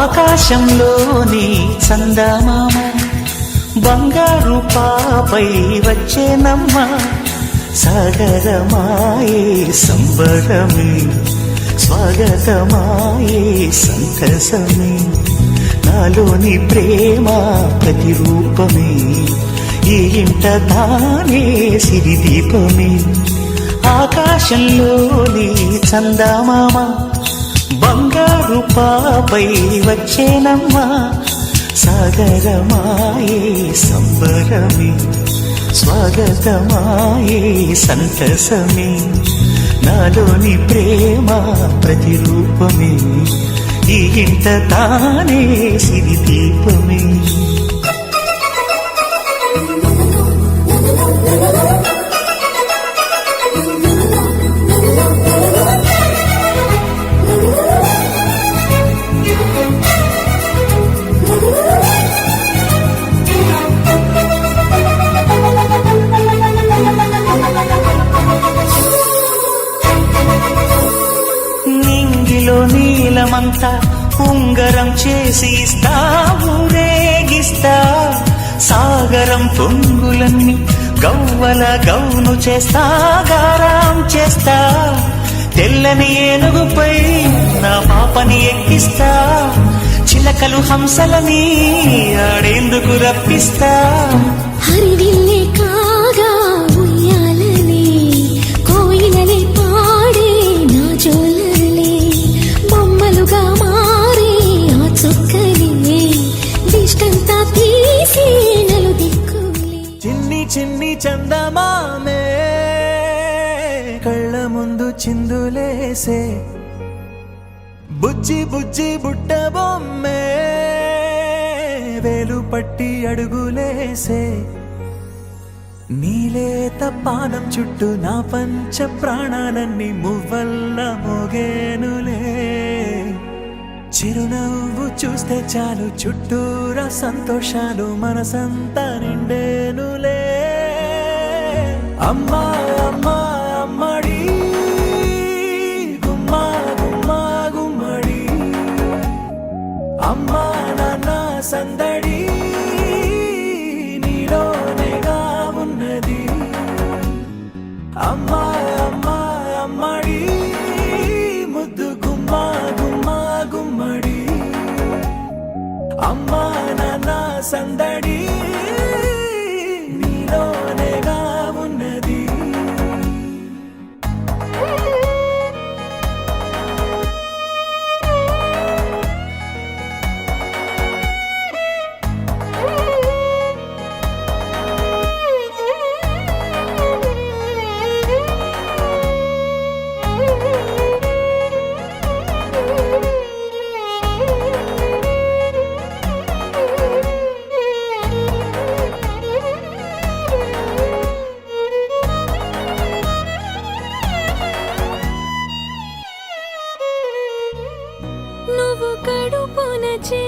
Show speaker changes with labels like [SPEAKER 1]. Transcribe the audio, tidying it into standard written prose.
[SPEAKER 1] ఆకాశంలోని చందమామ బంగారు పాపై వచ్చేనమ్మ సాగరమాయే సంబరమే స్వాగతమాయే సంతసమే నాలోని ప్రేమ ప్రతిరూపమే ఈ ఇంట తానే సిరిదీపమే ఆకాశంలోని చందమామ బంగారు పాపై వచ్చేనమ్మా సాగరమాయే సంబరమే స్వాగతమాయే సంతసమే నాలోని ప్రేమ ప్రతిరూపమే ఈ ఇంట తానే సిరిదీపమే నీలమంతా ఉంగరం చేసి ఇస్తా ఊరేగిస్తా సాగరం పొంగులన్నీ గవ్వల గౌను చేస్తా గారాం చేస్తా తెల్లని ఏనుగుపై నా పాపని ఎక్కిస్తా చిలకలు హంసలని ఆడేందుకు రప్పిస్తా
[SPEAKER 2] హరివిల్లే కాగా ఉయ్యాలనే కోయిలనే పాడే నా జోలలే బొమ్మలుగా మారే ఆ చుక్కలే దిష్టంతా తీసి నలు దిక్కులే
[SPEAKER 3] చిన్ని చిన్ని చందమామే కళ్ళ ముందు చిందులేసే బుజ్జి బుజ్జి బుట్ట బొమ్మే వేలు పట్టి అడుగులేసే నీలేత పానం చుట్టూ నా పంచ ప్రాణాలన్నీ మువ్వల్ల మోగేనులే చిరునవ్వు చూస్తే చాలు చుట్టూరా సంతోషాలు మనసంతా నిండేనులే అమ్మా అమ్మా అమ్మడి గుమ్మా గుమ్మా గుమ్మడి అమ్మా నాన్న సందడి నీలోనేగా ఉన్నది అమ్మా అమ్మా అమ్మడి ముద్దు గుమ్మా గుమ్మా గుమ్మడి అమ్మా నాన్న సందడి నీలోనేగా ఉన్నది
[SPEAKER 2] నువ్వు కడుపున చే